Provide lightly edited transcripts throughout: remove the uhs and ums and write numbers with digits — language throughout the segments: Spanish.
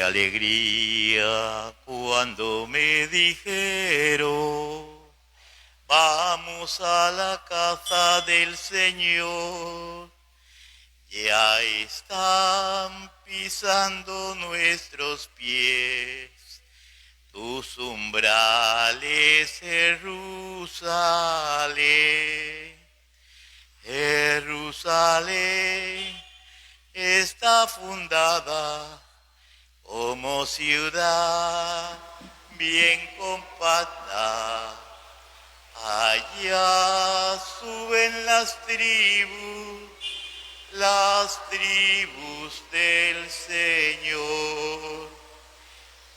alegría cuando me dijeron, vamos a la casa del Señor. Ya están pisando nuestros pies tus umbrales, Jerusalén. Jerusalén está fundada como ciudad bien compacta. Allá suben las tribus del Señor.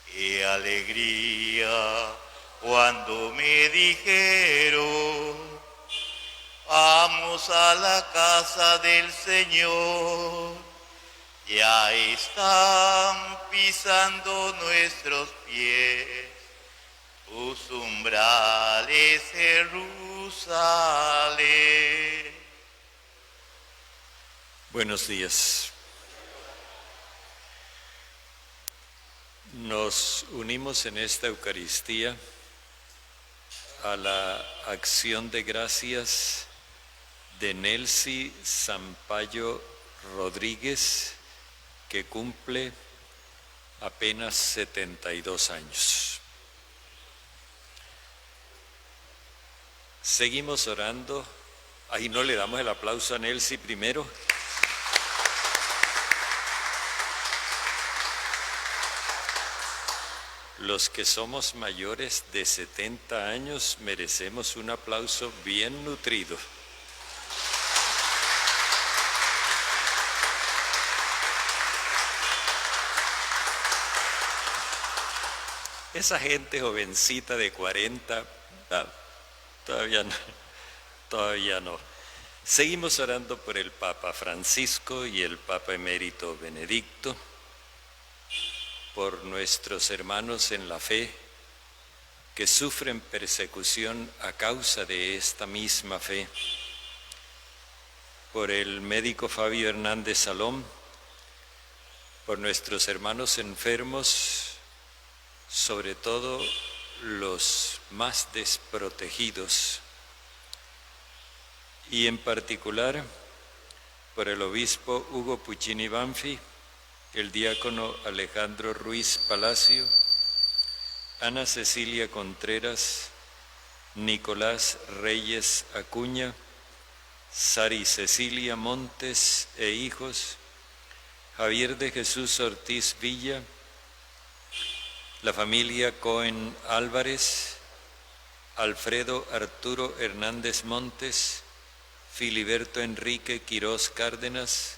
Qué alegría cuando me dijeron, vamos a la casa del Señor. Ya están pisando nuestros pies tus umbrales, Jerusalén. Buenos días. Nos unimos en esta Eucaristía a la acción de gracias de Nelcy Sampaio Rodríguez, que cumple apenas 72 años. Seguimos orando. Ahí no le damos el aplauso a Nelcy primero. Los que somos mayores de 70 años merecemos un aplauso bien nutrido. Esa gente jovencita de 40, todavía no. Seguimos orando por el Papa Francisco y el Papa Emérito Benedicto, por nuestros hermanos en la fe que sufren persecución a causa de esta misma fe, por el médico Fabio Hernández Salom, por nuestros hermanos enfermos, sobre todo los más desprotegidos, y en particular por el obispo Hugo Puccini Banfi, el diácono Alejandro Ruiz Palacio, Ana Cecilia Contreras, Nicolás Reyes Acuña, Sari Cecilia Montes e hijos, Javier de Jesús Ortiz Villa, la familia Cohen Álvarez, Alfredo Arturo Hernández Montes, Filiberto Enrique Quirós Cárdenas,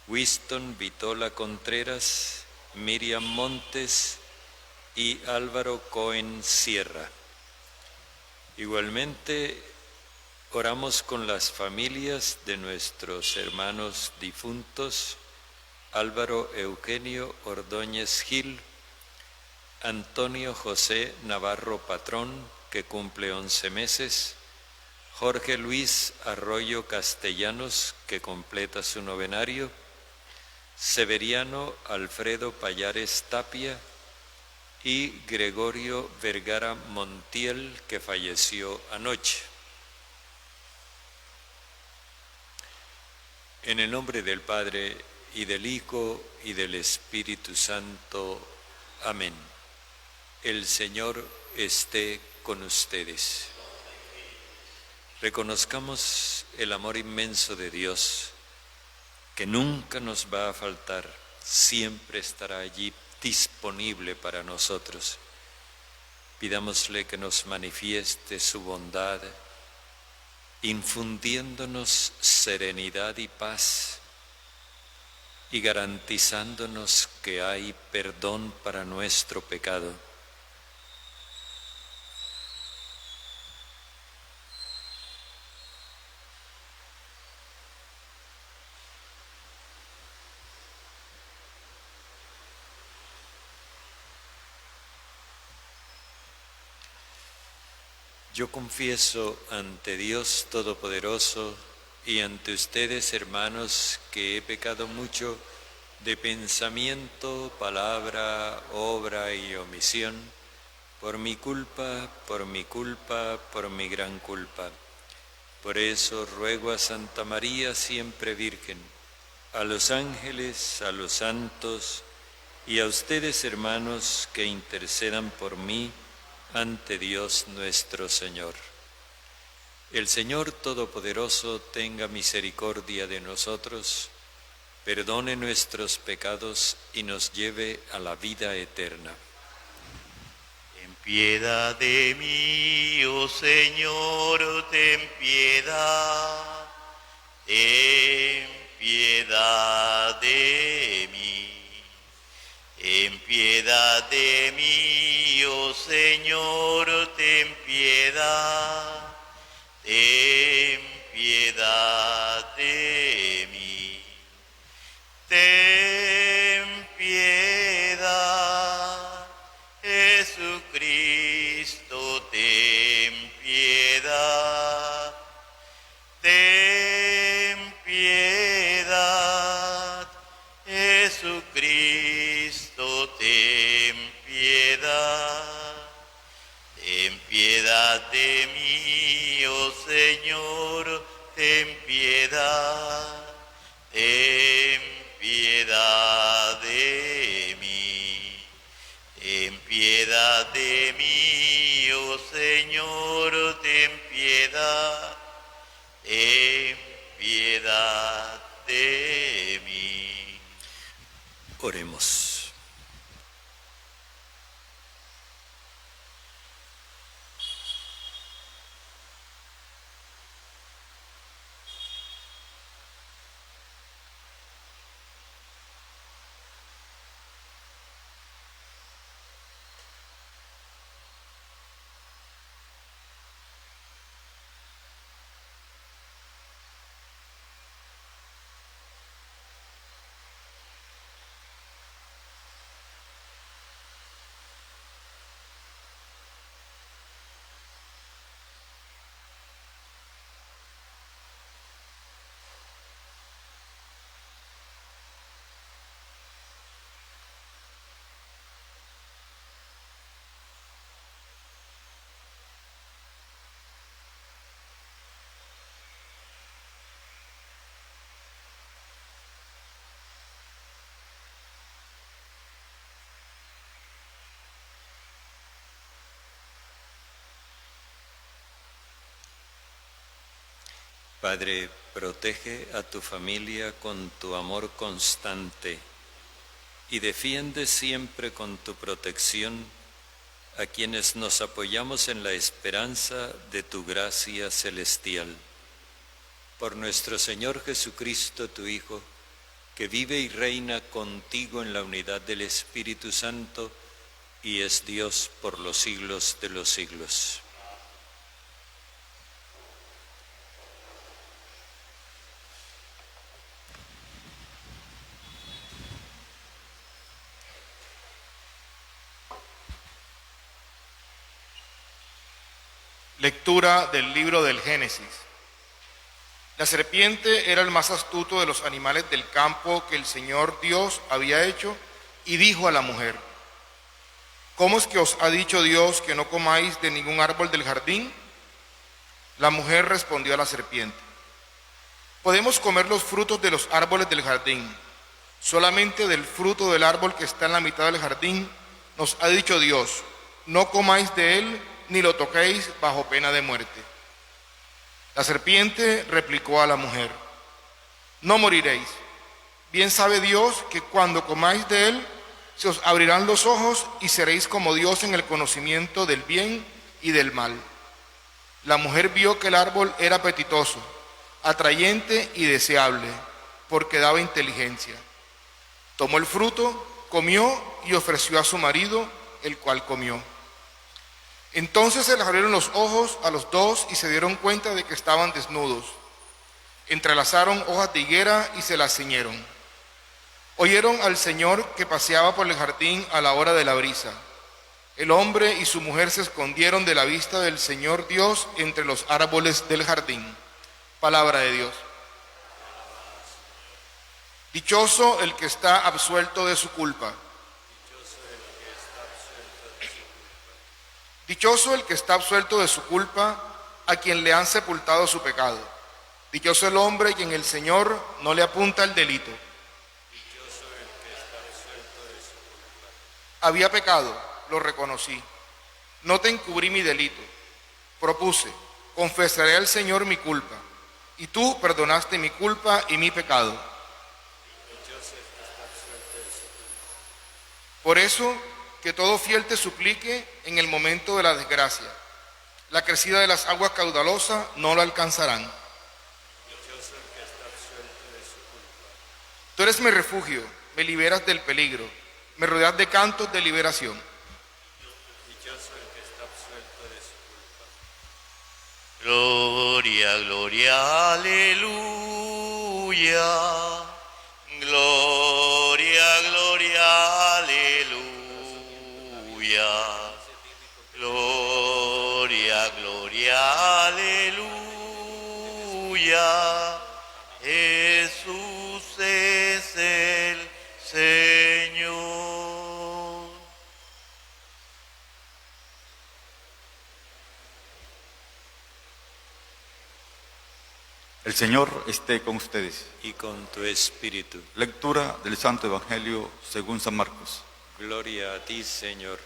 Winston Vitola Contreras, Miriam Montes y Álvaro Cohen Sierra. Igualmente, oramos con las familias de nuestros hermanos difuntos, Álvaro Eugenio Ordóñez Gil, Antonio José Navarro Patrón, que cumple 11 meses, Jorge Luis Arroyo Castellanos, que completa su novenario, Severiano Alfredo Payares Tapia y Gregorio Vergara Montiel, que falleció anoche. En el nombre del Padre, y del Hijo, y del Espíritu Santo. Amén. El Señor esté con ustedes. Reconozcamos el amor inmenso de Dios, que nunca nos va a faltar, siempre estará allí disponible para nosotros. Pidámosle que nos manifieste su bondad, infundiéndonos serenidad y paz, y garantizándonos que hay perdón para nuestro pecado. Yo confieso ante Dios Todopoderoso y ante ustedes, hermanos, que he pecado mucho de pensamiento, palabra, obra y omisión, por mi culpa, por mi culpa, por mi gran culpa. Por eso ruego a Santa María, siempre Virgen, a los ángeles, a los santos y a ustedes, hermanos, que intercedan por mí ante Dios nuestro Señor. El Señor Todopoderoso tenga misericordia de nosotros, perdone nuestros pecados y nos lleve a la vida eterna. Ten piedad de mí, oh Señor, ten piedad. Ten piedad de mí. Ten piedad de mí, oh Señor, ten piedad. Ten piedad de mí. Ten piedad, Jesucristo, ten piedad. Ten piedad, Jesucristo, ten piedad. Ten piedad de mí, oh Señor, ten piedad. Ten piedad de mí. Ten piedad de mí, oh Señor, ten piedad. Ten piedad de mí. Oremos. Padre, protege a tu familia con tu amor constante y defiende siempre con tu protección a quienes nos apoyamos en la esperanza de tu gracia celestial. Por nuestro Señor Jesucristo, tu Hijo, que vive y reina contigo en la unidad del Espíritu Santo y es Dios por los siglos de los siglos. Lectura del libro del Génesis. La serpiente era el más astuto de los animales del campo que el Señor Dios había hecho, y dijo a la mujer: ¿Cómo es que os ha dicho Dios que no comáis de ningún árbol del jardín? La mujer respondió a la serpiente: podemos comer los frutos de los árboles del jardín, solamente del fruto del árbol que está en la mitad del jardín nos ha dicho Dios: no comáis de él ni lo toquéis bajo pena de muerte. La serpiente replicó a la mujer: no moriréis. Bien sabe Dios que cuando comáis de él, se os abrirán los ojos y seréis como Dios en el conocimiento del bien y del mal. La mujer vio que el árbol era apetitoso, atrayente y deseable, porque daba inteligencia. Tomó el fruto, comió y ofreció a su marido, el cual comió. Entonces se les abrieron los ojos a los dos y se dieron cuenta de que estaban desnudos. Entrelazaron hojas de higuera y se las ciñeron. Oyeron al Señor que paseaba por el jardín a la hora de la brisa. El hombre y su mujer se escondieron de la vista del Señor Dios entre los árboles del jardín. Palabra de Dios. Dichoso el que está absuelto de su culpa. Dichoso el que está absuelto de su culpa, a quien le han sepultado su pecado. Dichoso el hombre quien el Señor no le apunta el delito. Había pecado, lo reconocí. No te encubrí mi delito. Propuse, confesaré al Señor mi culpa. Y tú perdonaste mi culpa y mi pecado. Por eso, que todo fiel te suplique en el momento de la desgracia. La crecida de las aguas caudalosas no lo alcanzarán. Tú eres mi refugio, me liberas del peligro, me rodeas de cantos de liberación. Gloria, gloria, aleluya. Gloria, gloria, aleluya. Gloria, gloria, aleluya. Jesús es el Señor. El Señor esté con ustedes. Y con tu espíritu. Lectura del Santo Evangelio según San Marcos. Gloria a ti, Señor.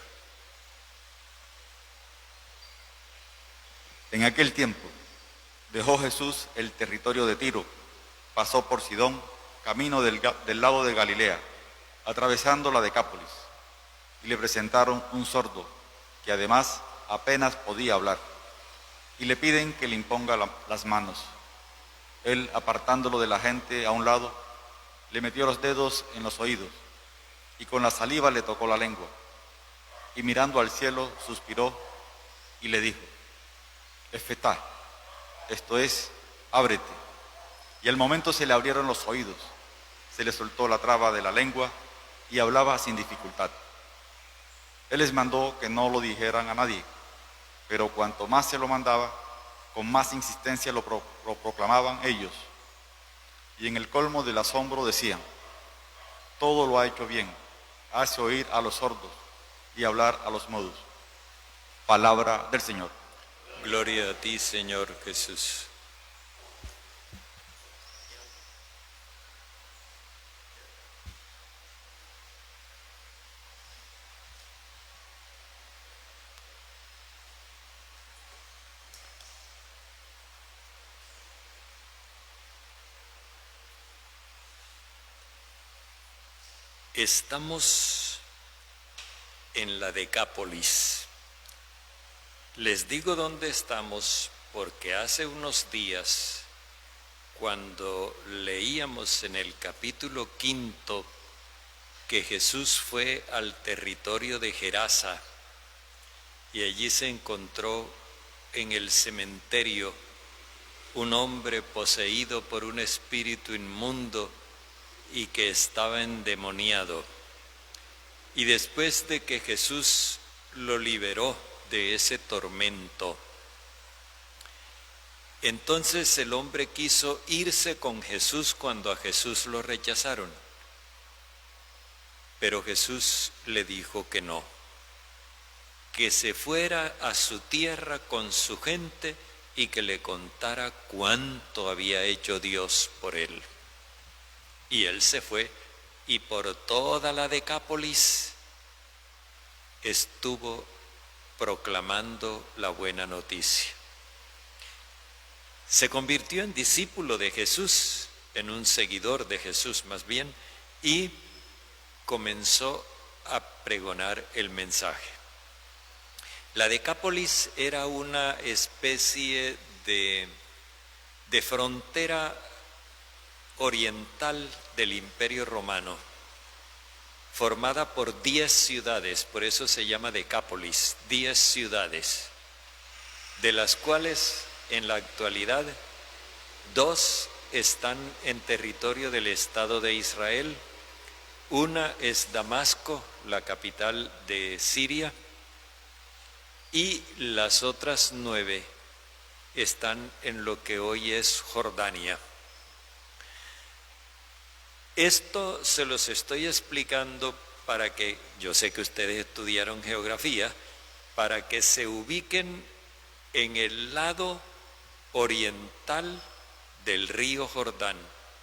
En aquel tiempo dejó Jesús el territorio de Tiro, pasó por Sidón, camino del lago de Galilea, atravesando la Decápolis, y le presentaron un sordo, que además apenas podía hablar, y le piden que le imponga las manos. Él, apartándolo de la gente a un lado, le metió los dedos en los oídos, y con la saliva le tocó la lengua, y mirando al cielo suspiró y le dijo: Efetá, esto es, ábrete. Y al momento se le abrieron los oídos, se le soltó la traba de la lengua y hablaba sin dificultad. Él les mandó que no lo dijeran a nadie, pero cuanto más se lo mandaba, con más insistencia lo proclamaban ellos. Y en el colmo del asombro decían: todo lo ha hecho bien, hace oír a los sordos y hablar a los mudos. Palabra del Señor. Gloria a ti, Señor Jesús. Estamos en la Decápolis. Les digo dónde estamos porque hace unos días, cuando leíamos en el capítulo 5 que Jesús fue al territorio de Gerasa y allí se encontró en el cementerio un hombre poseído por un espíritu inmundo y que estaba endemoniado. Y después de que Jesús lo liberó de ese tormento, entonces el hombre quiso irse con Jesús cuando a Jesús lo rechazaron. Pero Jesús le dijo que no, que se fuera a su tierra con su gente y que le contara cuánto había hecho Dios por él. Y él se fue y por toda la Decápolis estuvo proclamando la buena noticia. Se convirtió en discípulo de Jesús, en un seguidor de Jesús más bien, y comenzó a pregonar el mensaje. La Decápolis era una especie de frontera oriental del Imperio Romano, formada por 10 ciudades, por eso se llama Decápolis, 10 ciudades, de las cuales en la actualidad 2 están en territorio del Estado de Israel. Una es Damasco, la capital de Siria, y las otras 9 están en lo que hoy es Jordania. Esto se los estoy explicando para que, yo sé que ustedes estudiaron geografía, para que se ubiquen en el lado oriental del río Jordán,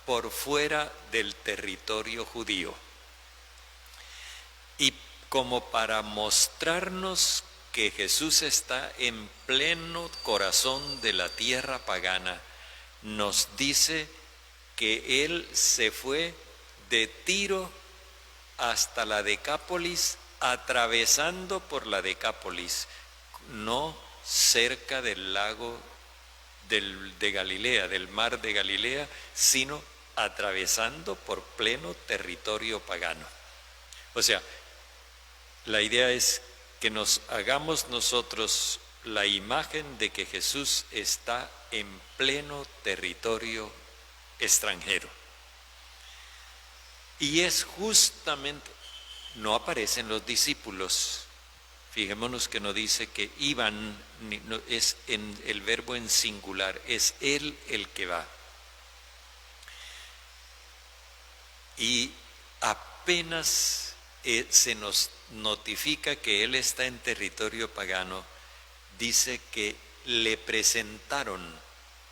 por fuera del territorio judío. Y como para mostrarnos que Jesús está en pleno corazón de la tierra pagana, nos dice que Él se fue de Tiro hasta la Decápolis, atravesando por la Decápolis, no cerca del lago de Galilea, del mar de Galilea, sino atravesando por pleno territorio pagano. O sea, la idea es que nos hagamos nosotros la imagen de que Jesús está en pleno territorio extranjero. Y es justamente, no aparecen los discípulos. Fijémonos que no dice que iban, no, es en el verbo en singular, es Él el que va. Y apenas se nos notifica que Él está en territorio pagano, dice que le presentaron,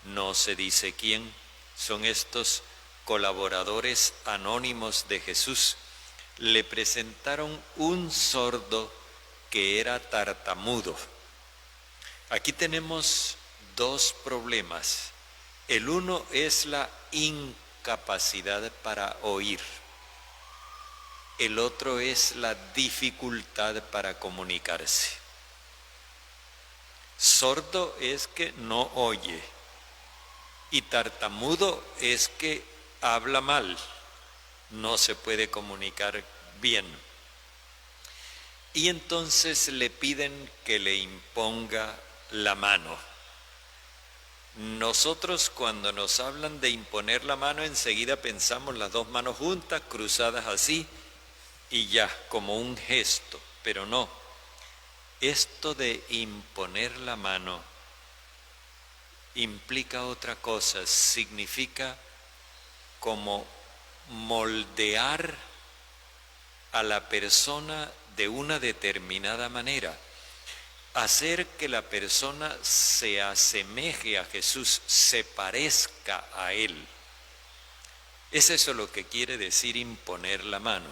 no se dice quién, son estos colaboradores anónimos de Jesús, le presentaron un sordo que era tartamudo. Aquí tenemos dos problemas. El uno es la incapacidad para oír. El otro es la dificultad para comunicarse. Sordo es que no oye y tartamudo es que habla mal, no se puede comunicar bien. Y entonces le piden que le imponga la mano. Nosotros cuando nos hablan de imponer la mano enseguida pensamos las dos manos juntas, cruzadas así y ya, como un gesto, pero no. Esto de imponer la mano implica otra cosa, significa como moldear a la persona de una determinada manera, hacer que la persona se asemeje a Jesús, se parezca a Él. Es eso lo que quiere decir imponer la mano.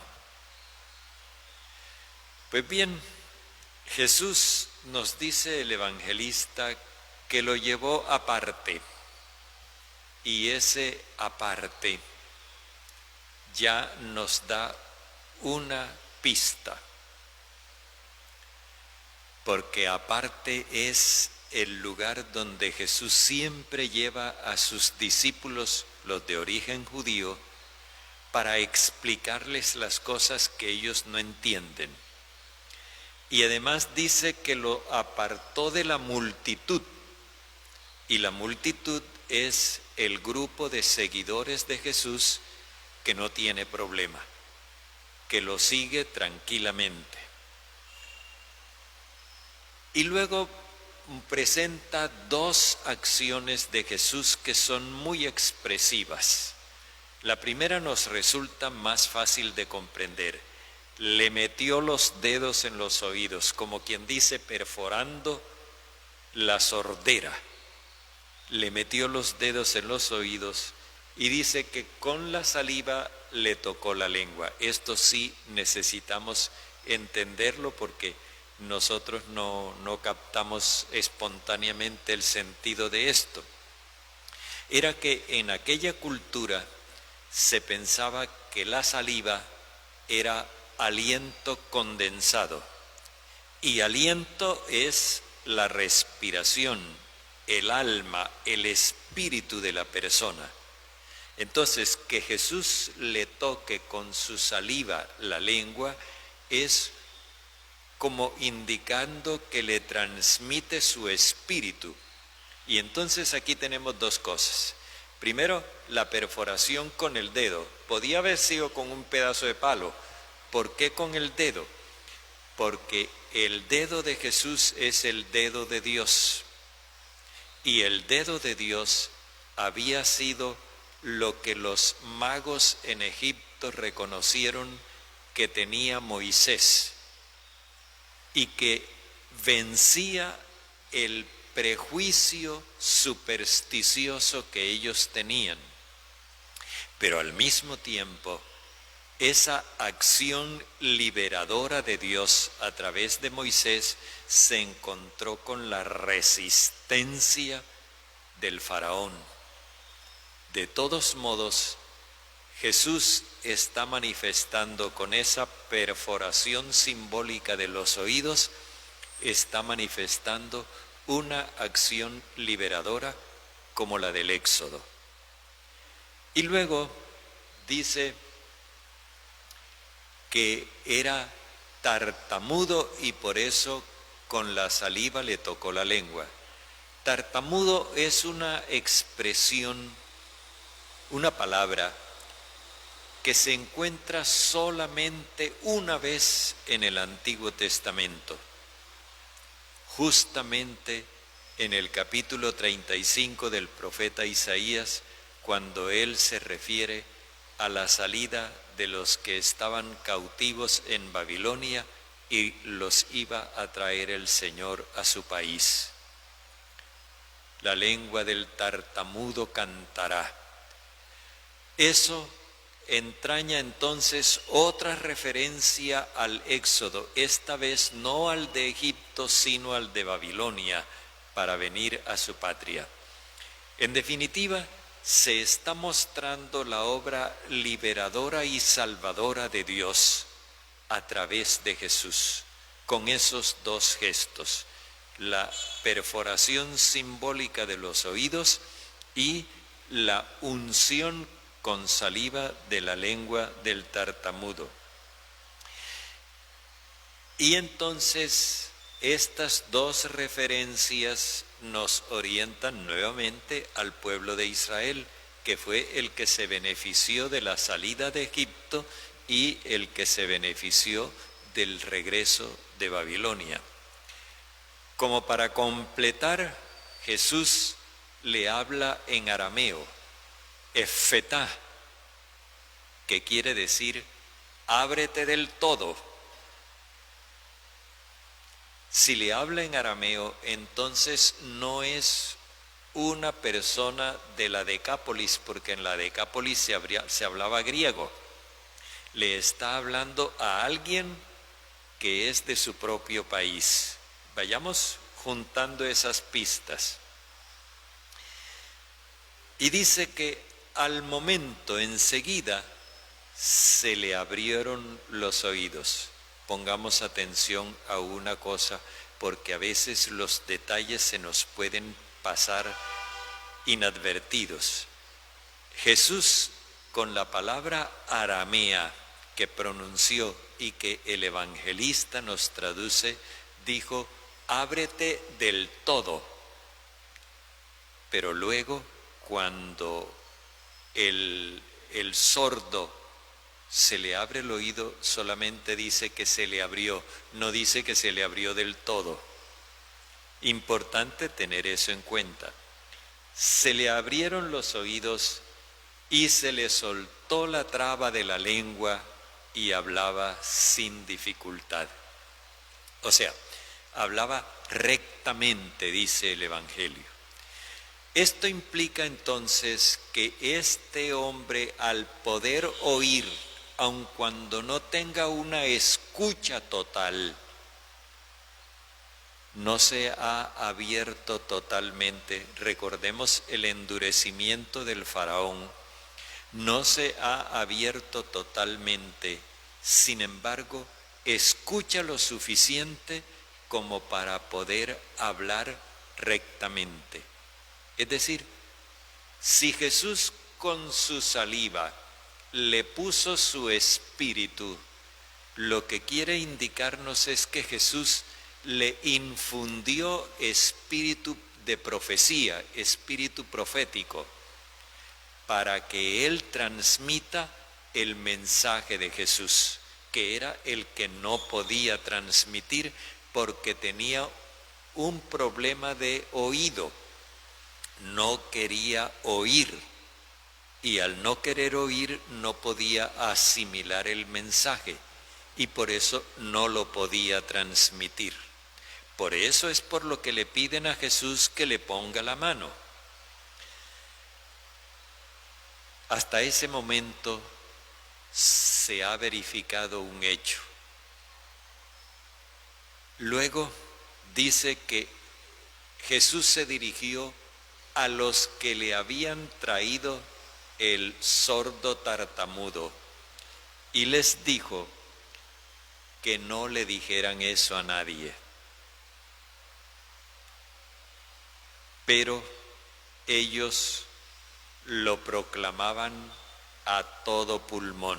Pues bien, Jesús nos dice el evangelista que lo llevó aparte, y ese aparte ya nos da una pista, porque aparte es el lugar donde Jesús siempre lleva a sus discípulos, los de origen judío, para explicarles las cosas que ellos no entienden. Y además dice que lo apartó de la multitud, y la multitud es el grupo de seguidores de Jesús que no tiene problema, que lo sigue tranquilamente. Y luego presenta dos acciones de Jesús que son muy expresivas. La primera nos resulta más fácil de comprender. Le metió los dedos en los oídos, como quien dice, perforando la sordera. Le metió los dedos en los oídos y dice que con la saliva le tocó la lengua. Esto sí necesitamos entenderlo porque nosotros no captamos espontáneamente el sentido de esto. Era que en aquella cultura se pensaba que la saliva era aliento condensado, y aliento es la respiración, el alma, el espíritu de la persona. Entonces, que Jesús le toque con su saliva la lengua es como indicando que le transmite su espíritu. Y entonces aquí tenemos dos cosas. Primero, la perforación con el dedo. Podía haber sido con un pedazo de palo. ¿Por qué con el dedo? Porque el dedo de Jesús es el dedo de Dios. Y el dedo de Dios había sido lo que los magos en Egipto reconocieron que tenía Moisés y que vencía el prejuicio supersticioso que ellos tenían. Pero al mismo tiempo, esa acción liberadora de Dios a través de Moisés se encontró con la resistencia del faraón. De todos modos, Jesús está manifestando con esa perforación simbólica de los oídos, está manifestando una acción liberadora como la del Éxodo. Y luego dice que era tartamudo y por eso con la saliva le tocó la lengua. Tartamudo es una expresión, una palabra que se encuentra solamente una vez en el Antiguo Testamento, justamente en el capítulo 35 del profeta Isaías, cuando él se refiere a la salida de los que estaban cautivos en Babilonia y los iba a traer el Señor a su país. La lengua del tartamudo cantará. Eso entraña entonces otra referencia al Éxodo, esta vez no al de Egipto, sino al de Babilonia, para venir a su patria. En definitiva, se está mostrando la obra liberadora y salvadora de Dios a través de Jesús, con esos dos gestos, la perforación simbólica de los oídos y la unción con saliva de la lengua del tartamudo. Y entonces estas dos referencias nos orientan nuevamente al pueblo de Israel, que fue el que se benefició de la salida de Egipto y el que se benefició del regreso de Babilonia. Como para completar, Jesús le habla en arameo, Efetá, que quiere decir ábrete del todo. Si le habla en arameo, entonces no es una persona de la Decápolis, porque en la Decápolis se hablaba griego. Le está hablando a alguien que es de su propio país. Vayamos juntando esas pistas. Y dice que al momento, enseguida, se le abrieron los oídos. Pongamos atención a una cosa, porque a veces los detalles se nos pueden pasar inadvertidos. Jesús, con la palabra aramea que pronunció y que el evangelista nos traduce, dijo, ábrete del todo. Pero luego, cuando el sordo se le abre el oído, solamente dice que se le abrió, no dice que se le abrió del todo. Importante tener eso en cuenta. Se le abrieron los oídos y se le soltó la traba de la lengua y hablaba sin dificultad. O sea, hablaba rectamente, dice el Evangelio. Esto implica entonces que este hombre, al poder oír, aun cuando no tenga una escucha total, no se ha abierto totalmente. Recordemos el endurecimiento del faraón. No se ha abierto totalmente. Sin embargo, escucha lo suficiente como para poder hablar rectamente. Es decir, si Jesús con su saliva le puso su espíritu, lo que quiere indicarnos es que Jesús le infundió espíritu de profecía, espíritu profético, para que él transmita el mensaje de Jesús, que era el que no podía transmitir porque tenía un problema de oído. No quería oír. y al no querer oír no podía asimilar el mensaje y por eso no lo podía transmitir. Por eso es por lo que le piden a Jesús que le ponga la mano. Hasta ese momento se ha verificado un hecho. Luego dice que Jesús se dirigió a los que le habían traído el sordo tartamudo y les dijo que no le dijeran eso a nadie. Pero ellos lo proclamaban a todo pulmón.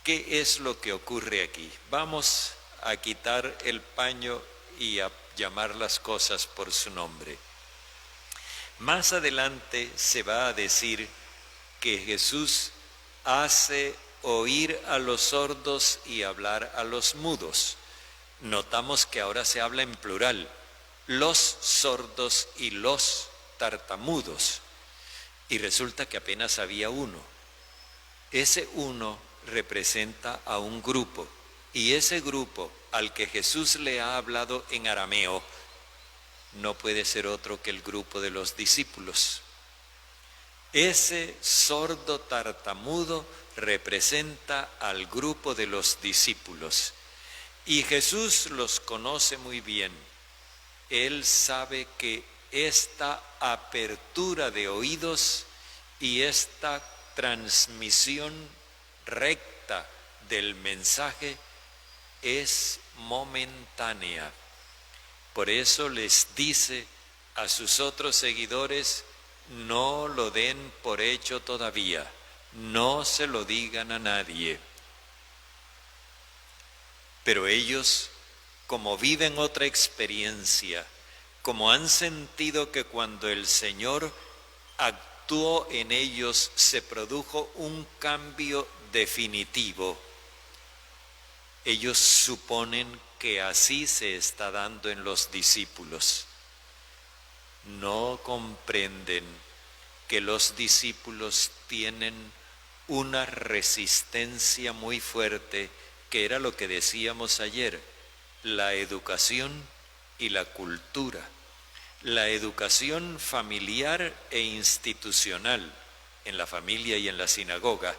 ¿Qué es lo que ocurre aquí? Vamos a quitar el paño y a llamar las cosas por su nombre. Más adelante se va a decir que Jesús hace oír a los sordos y hablar a los mudos. Notamos que ahora se habla en plural, los sordos y los tartamudos. Y resulta que apenas había uno. Ese uno representa a un grupo. Y ese grupo al que Jesús le ha hablado en arameo no puede ser otro que el grupo de los discípulos. Ese sordo tartamudo representa al grupo de los discípulos. Y Jesús los conoce muy bien. Él sabe que esta apertura de oídos y esta transmisión recta del mensaje es momentánea. Por eso les dice a sus otros seguidores, no lo den por hecho todavía, no se lo digan a nadie. Pero ellos, como viven otra experiencia, como han sentido que cuando el Señor actuó en ellos se produjo un cambio definitivo, ellos suponen que así se está dando en los discípulos. No comprenden que los discípulos tienen una resistencia muy fuerte, que era lo que decíamos ayer, la educación y la cultura. La educación familiar e institucional en la familia y en la sinagoga,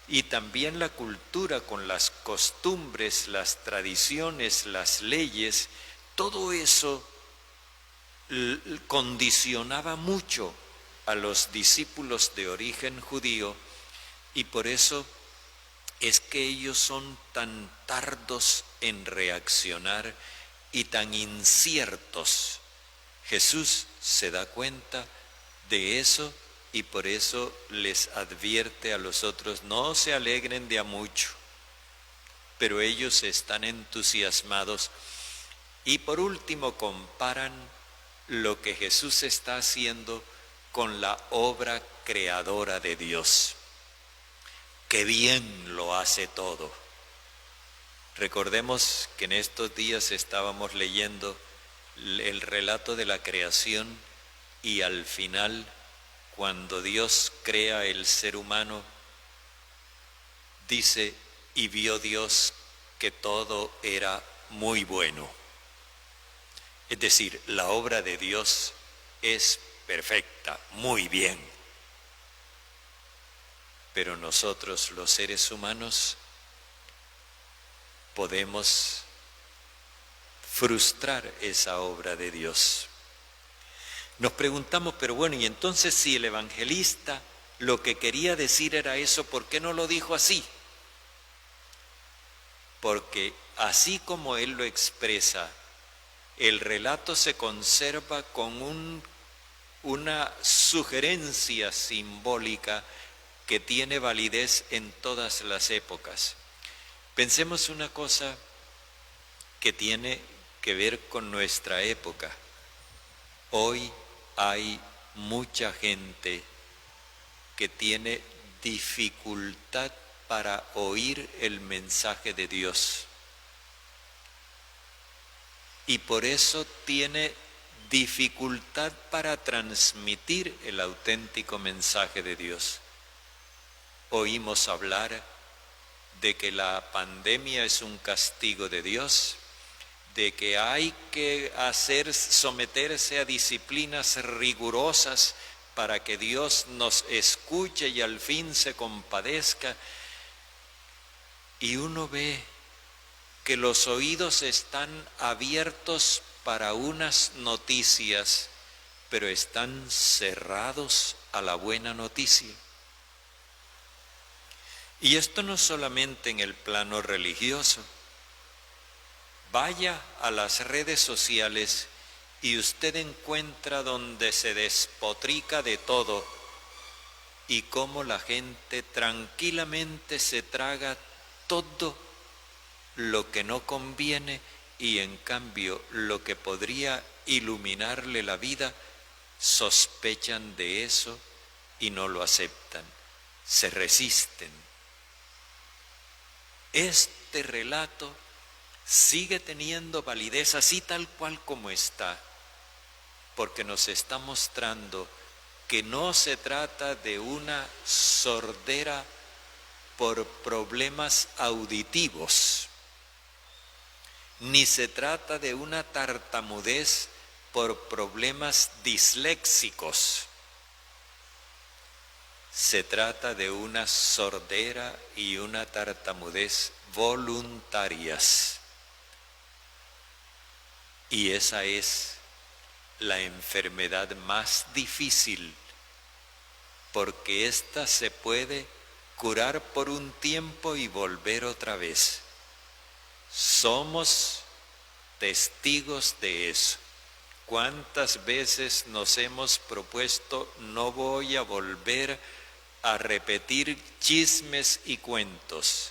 y también la cultura con las costumbres, las tradiciones, las leyes, todo eso condicionaba mucho a los discípulos de origen judío, y por eso es que ellos son tan tardos en reaccionar y tan inciertos. Jesús se da cuenta de eso y por eso les advierte a los otros, no se alegren de a mucho, pero ellos están entusiasmados. Y por último comparan lo que Jesús está haciendo con la obra creadora de Dios. ¡Qué bien lo hace todo! Recordemos que en estos días estábamos leyendo el relato de la creación y al final, cuando Dios crea el ser humano, dice, y vio Dios que todo era muy bueno. Es decir, la obra de Dios es perfecta, muy bien. Pero nosotros, los seres humanos, podemos frustrar esa obra de Dios. Nos preguntamos, pero bueno, y entonces si el evangelista lo que quería decir era eso, ¿por qué no lo dijo así? Porque así como él lo expresa, el relato se conserva con una sugerencia simbólica que tiene validez en todas las épocas. Pensemos una cosa que tiene que ver con nuestra época. Hoy hay mucha gente que tiene dificultad para oír el mensaje de Dios y por eso tiene dificultad para transmitir el auténtico mensaje de Dios. Oímos hablar de que la pandemia es un castigo de Dios, de que hay que someterse a disciplinas rigurosas para que Dios nos escuche y al fin se compadezca. Y uno ve que los oídos están abiertos para unas noticias, pero están cerrados a la buena noticia. Y esto no solamente en el plano religioso. Vaya a las redes sociales y usted encuentra donde se despotrica de todo y cómo la gente tranquilamente se traga todo lo que no conviene y en cambio lo que podría iluminarle la vida, sospechan de eso y no lo aceptan, se resisten. Este relato sigue teniendo validez así tal cual como está, porque nos está mostrando que no se trata de una sordera por problemas auditivos, ni se trata de una tartamudez por problemas disléxicos. Se trata de una sordera y una tartamudez voluntarias. Y esa es la enfermedad más difícil, porque ésta se puede curar por un tiempo y volver otra vez. Somos testigos de eso. ¿Cuántas veces nos hemos propuesto no voy a volver a repetir chismes y cuentos?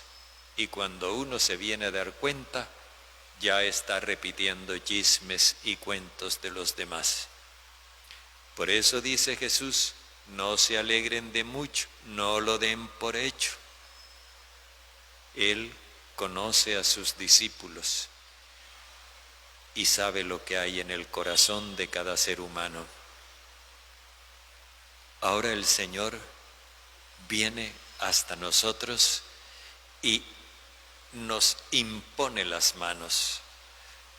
Y cuando uno se viene a dar cuenta, ya está repitiendo chismes y cuentos de los demás. Por eso dice Jesús, no se alegren de mucho, no lo den por hecho. Él conoce a sus discípulos y sabe lo que hay en el corazón de cada ser humano. Ahora el Señor viene hasta nosotros y nos impone las manos,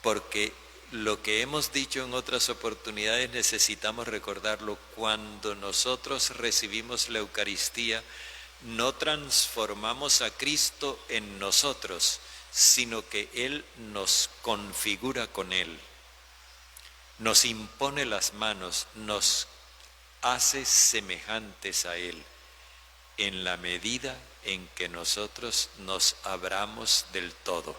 porque lo que hemos dicho en otras oportunidades necesitamos recordarlo. Cuando nosotros recibimos la Eucaristía, no transformamos a Cristo en nosotros, sino que Él nos configura con Él, nos impone las manos, nos hace semejantes a Él, en la medida en que nosotros nos abramos del todo.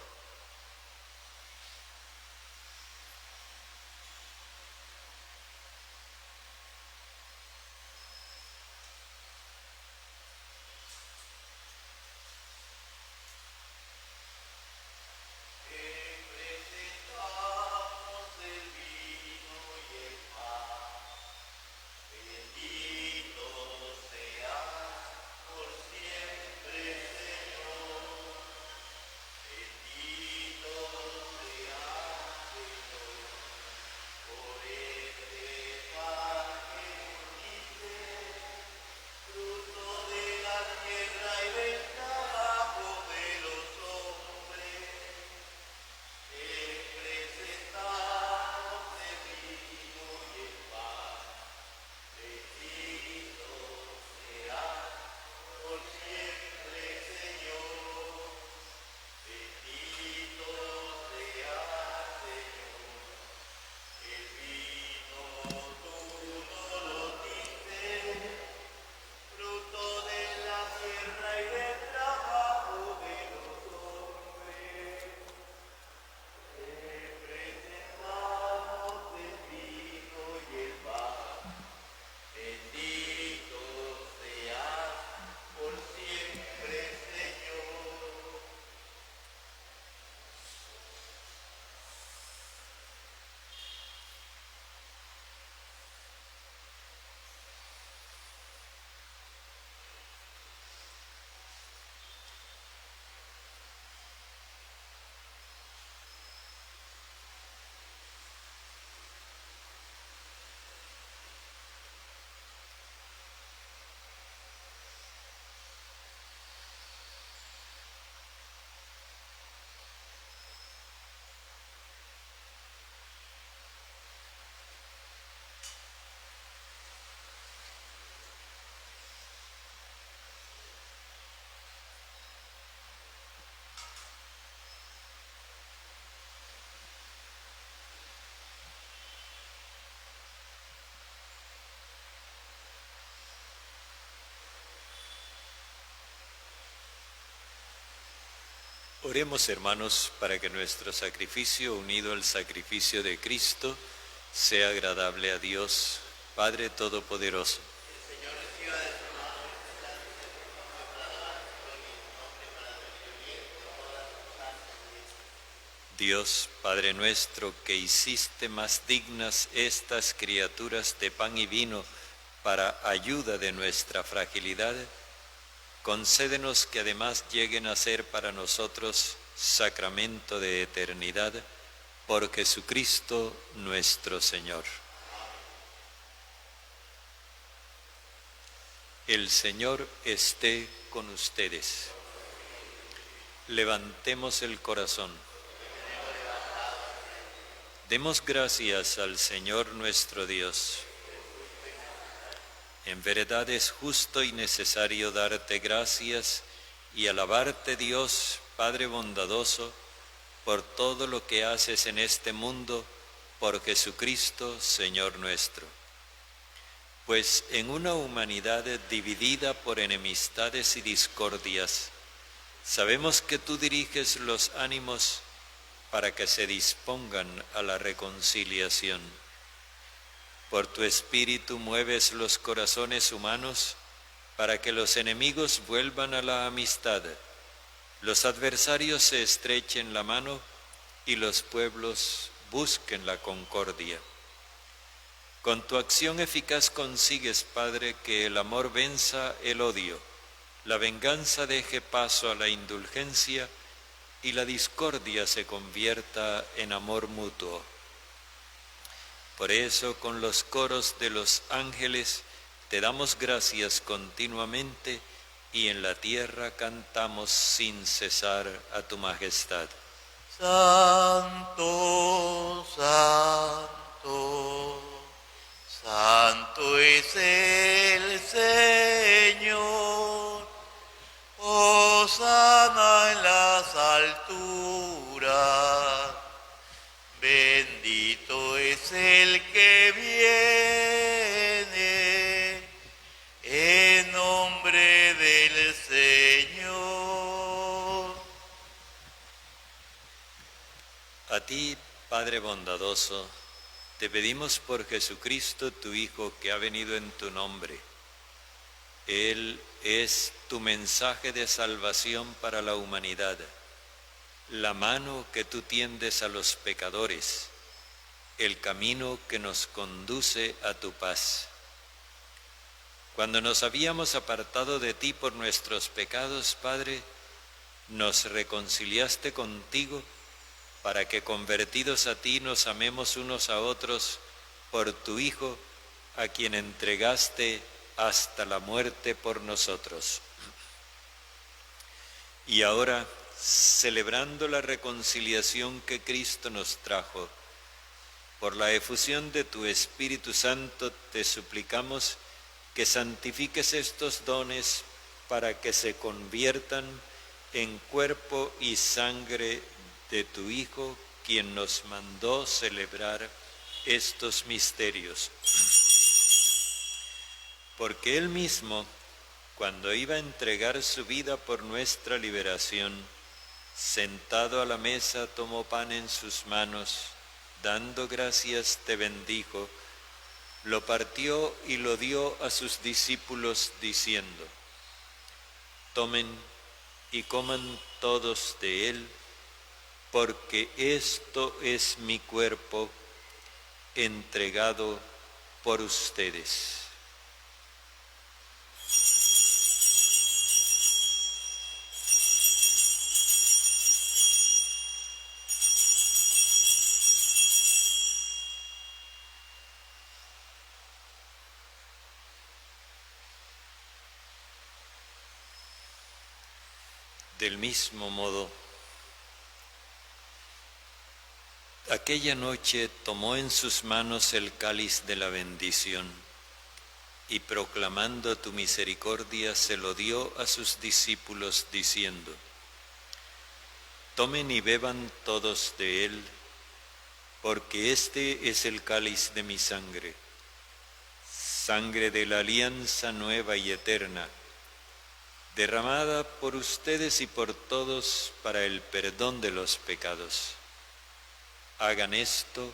Oremos, hermanos, para que nuestro sacrificio, unido al sacrificio de Cristo, sea agradable a Dios, Padre Todopoderoso. Dios, Padre nuestro, que hiciste más dignas estas criaturas de pan y vino para ayuda de nuestra fragilidad, concédenos que además lleguen a ser para nosotros sacramento de eternidad, por Jesucristo nuestro Señor. El Señor esté con ustedes. Levantemos el corazón. Demos gracias al Señor nuestro Dios. En verdad es justo y necesario darte gracias y alabarte, Dios, Padre bondadoso, por todo lo que haces en este mundo, por Jesucristo, Señor nuestro. Pues en una humanidad dividida por enemistades y discordias, sabemos que tú diriges los ánimos para que se dispongan a la reconciliación. Por tu Espíritu mueves los corazones humanos para que los enemigos vuelvan a la amistad, los adversarios se estrechen la mano y los pueblos busquen la concordia. Con tu acción eficaz consigues, Padre, que el amor venza el odio, la venganza deje paso a la indulgencia y la discordia se convierta en amor mutuo. Por eso, con los coros de los ángeles, te damos gracias continuamente y en la tierra cantamos sin cesar a tu majestad. Santo, santo, santo es el Señor. Hosana en las alturas, bendito es el que viene en nombre del Señor. A ti, Padre bondadoso, te pedimos por Jesucristo, tu Hijo, que ha venido en tu nombre. Él es tu mensaje de salvación para la humanidad, la mano que tú tiendes a los pecadores, el camino que nos conduce a tu paz. Cuando nos habíamos apartado de ti por nuestros pecados, Padre, nos reconciliaste contigo para que convertidos a ti nos amemos unos a otros por tu Hijo, a quien entregaste hasta la muerte por nosotros. Y ahora, celebrando la reconciliación que Cristo nos trajo, por la efusión de tu Espíritu Santo te suplicamos que santifiques estos dones para que se conviertan en cuerpo y sangre de tu Hijo, quien nos mandó celebrar estos misterios. Porque Él mismo, cuando iba a entregar su vida por nuestra liberación, sentado a la mesa tomó pan en sus manos, dando gracias te bendijo, lo partió y lo dio a sus discípulos diciendo: tomen y coman todos de él, porque esto es mi cuerpo entregado por ustedes. Del mismo modo, aquella noche tomó en sus manos el cáliz de la bendición y proclamando tu misericordia se lo dio a sus discípulos diciendo: tomen y beban todos de él, porque este es el cáliz de mi sangre, sangre de la alianza nueva y eterna, derramada por ustedes y por todos para el perdón de los pecados. Hagan esto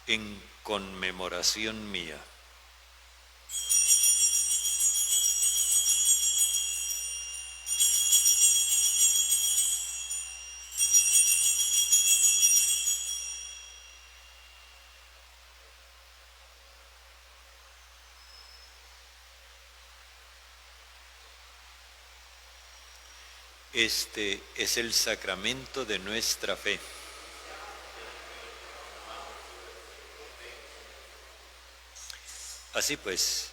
en conmemoración mía. Este es el sacramento de nuestra fe. Así pues,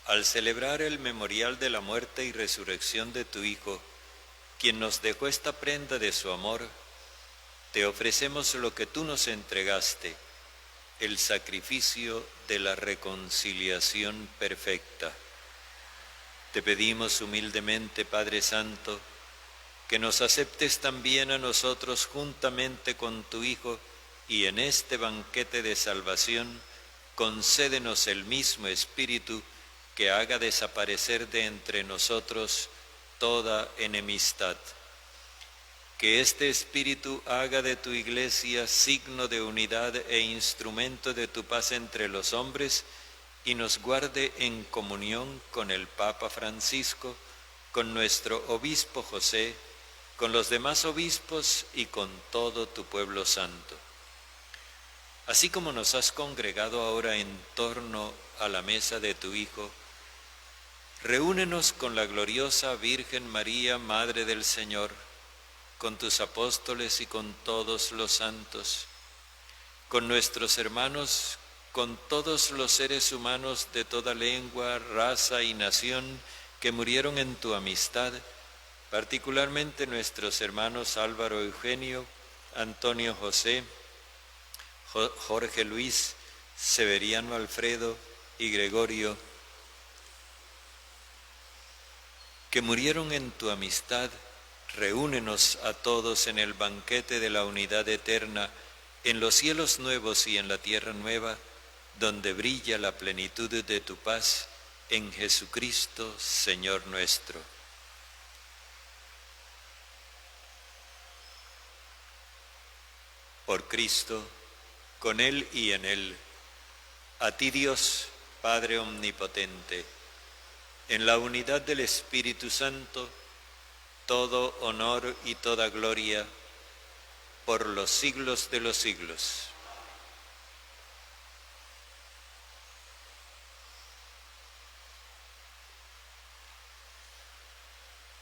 al celebrar el memorial de la muerte y resurrección de tu Hijo, quien nos dejó esta prenda de su amor, te ofrecemos lo que tú nos entregaste, el sacrificio de la reconciliación perfecta. Te pedimos humildemente, Padre Santo, que nos aceptes también a nosotros juntamente con tu Hijo, y en este banquete de salvación concédenos el mismo Espíritu que haga desaparecer de entre nosotros toda enemistad. Que este Espíritu haga de tu Iglesia signo de unidad e instrumento de tu paz entre los hombres, y nos guarde en comunión con el Papa Francisco, con nuestro Obispo José, con los demás obispos y con todo tu pueblo santo. Así como nos has congregado ahora en torno a la mesa de tu Hijo, reúnenos con la gloriosa Virgen María, Madre del Señor, con tus apóstoles y con todos los santos, con nuestros hermanos, con todos los seres humanos de toda lengua, raza y nación que murieron en tu amistad, particularmente nuestros hermanos Álvaro Eugenio, Antonio José, Jorge Luis, Severiano Alfredo y Gregorio, que murieron en tu amistad. Reúnenos a todos en el banquete de la unidad eterna, en los cielos nuevos y en la tierra nueva, donde brilla la plenitud de tu paz, en Jesucristo, Señor nuestro. Por Cristo, con Él y en Él, a ti Dios, Padre omnipotente, en la unidad del Espíritu Santo, todo honor y toda gloria por los siglos de los siglos.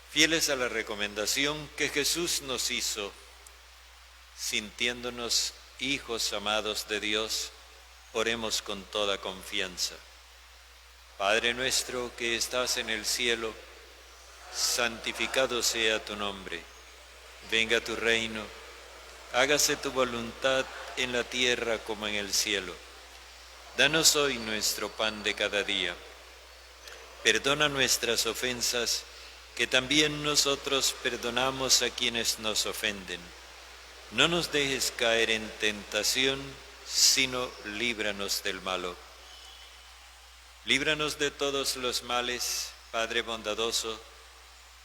Fieles a la recomendación que Jesús nos hizo, sintiéndonos hijos amados de Dios, oremos con toda confianza. Padre nuestro que estás en el cielo, santificado sea tu nombre. Venga tu reino, hágase tu voluntad en la tierra como en el cielo. Danos hoy nuestro pan de cada día. Perdona nuestras ofensas, que también nosotros perdonamos a quienes nos ofenden. No nos dejes caer en tentación, sino líbranos del malo. Líbranos de todos los males, Padre bondadoso,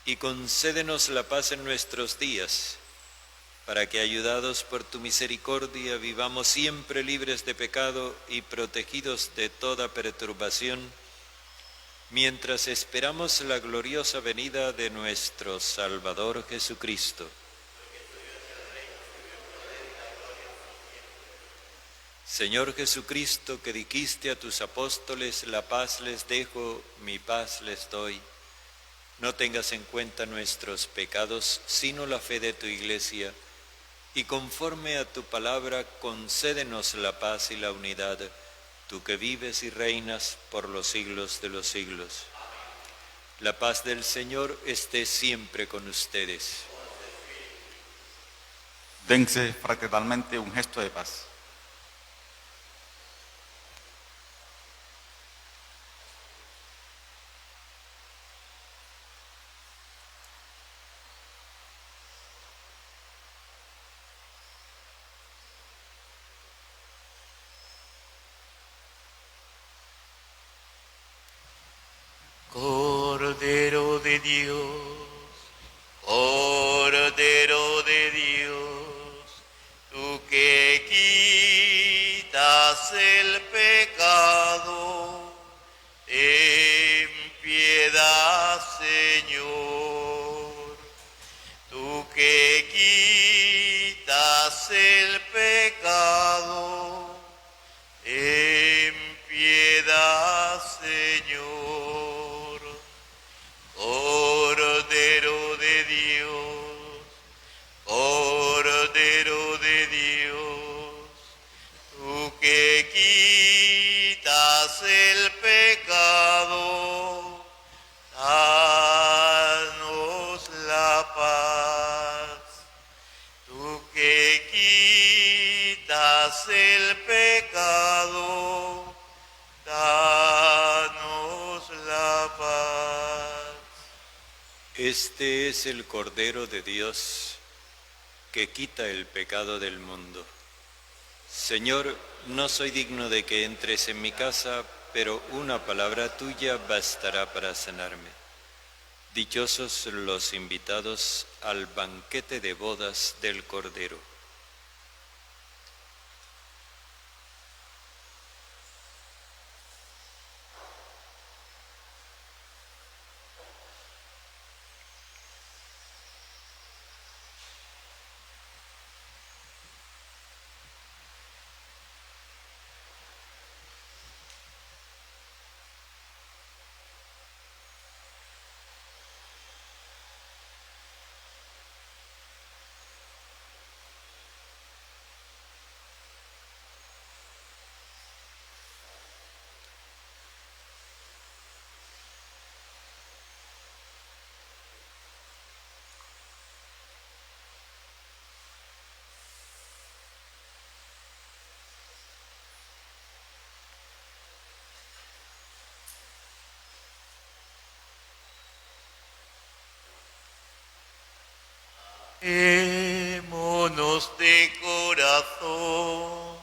y concédenos la paz en nuestros días, para que, ayudados por tu misericordia, vivamos siempre libres de pecado y protegidos de toda perturbación, mientras esperamos la gloriosa venida de nuestro Salvador Jesucristo. Señor Jesucristo, que dijiste a tus apóstoles, la paz les dejo, mi paz les doy. No tengas en cuenta nuestros pecados, sino la fe de tu Iglesia, y conforme a tu palabra, concédenos la paz y la unidad, tú que vives y reinas por los siglos de los siglos. La paz del Señor esté siempre con ustedes. Dense fraternalmente un gesto de paz. Cordero de Dios, Cordero de Dios, tú que quitas el pecado, ten piedad, Señor. Tú que quitas el pecado, ten piedad, Señor. Cordero de Dios, Cordero de Dios, tú que quitas el pecado, danos la paz. Tú que quitas el pecado, danos la paz. Este es el Cordero de Dios que quita el pecado del mundo. Señor, no soy digno de que entres en mi casa, pero una palabra tuya bastará para sanarme. Dichosos los invitados al banquete de bodas del Cordero. Amémonos de corazón,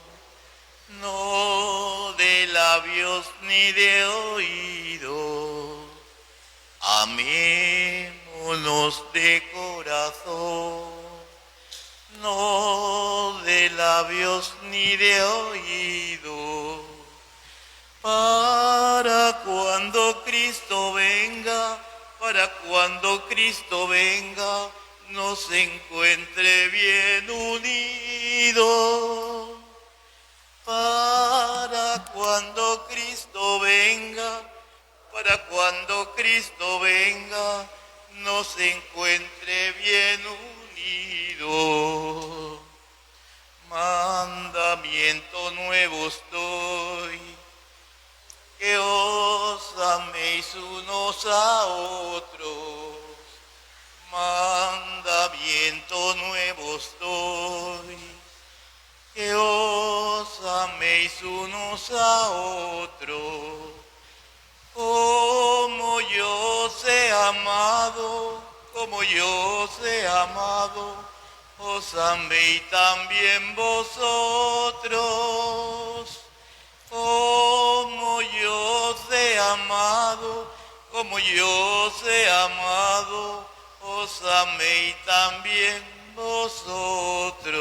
no de labios ni de oídos. Amémonos de corazón, no de labios ni de oídos. Para cuando Cristo venga, nos encuentre bien unidos. Para cuando Cristo venga, nos encuentre bien unidos. Mandamiento nuevo os doy, que os améis unos a otros. Mandamiento nuevo os doy, que os améis unos a otros. Como yo os he amado, os améis también vosotros. Como yo os he amado, os améis también vosotros.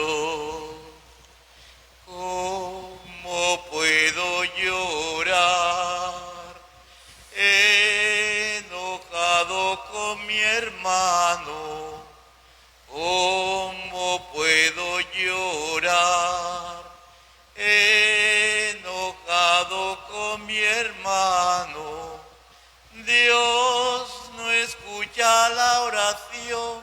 ¿Cómo puedo llorar enojado con mi hermano? ¿Cómo puedo llorar enojado con mi hermano? Dios no escucha la oración,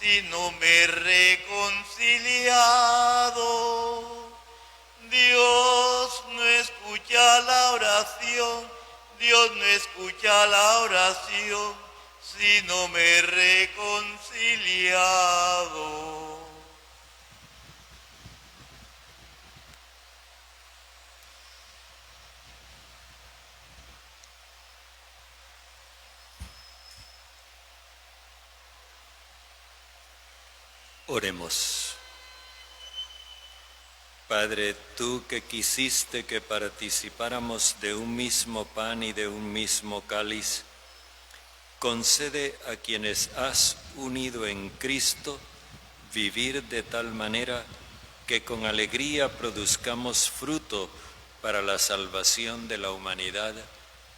si no me he reconciliado. Dios no escucha la oración, si no me he reconciliado. Oremos. Padre, tú que quisiste que participáramos de un mismo pan y de un mismo cáliz, concede a quienes has unido en Cristo vivir de tal manera que con alegría produzcamos fruto para la salvación de la humanidad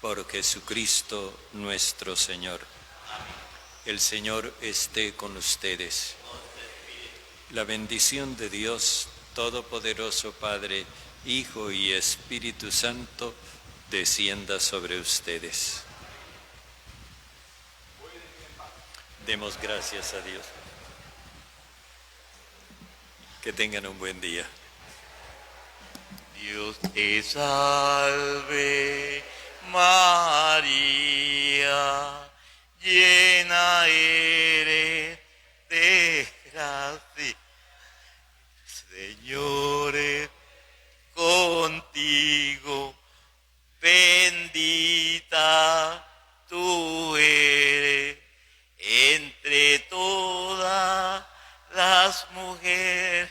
por Jesucristo nuestro Señor. El Señor esté con ustedes. La bendición de Dios Todopoderoso, Padre, Hijo y Espíritu Santo, descienda sobre ustedes. Demos gracias a Dios. Que tengan un buen día. Dios te salve, María, llena eres de gracia. Señor es contigo, bendita tú eres entre todas las mujeres,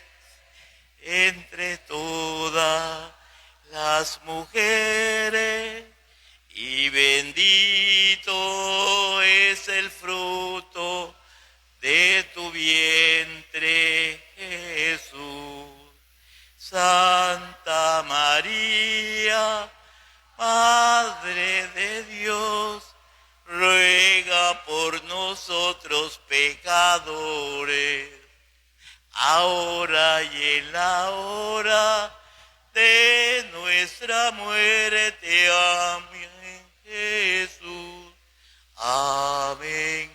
entre todas las mujeres, y bendito es el fruto de tu vientre, Jesús. Santa María, Madre de Dios, ruega por nosotros pecadores, ahora y en la hora de nuestra muerte. Amén, Jesús. Amén.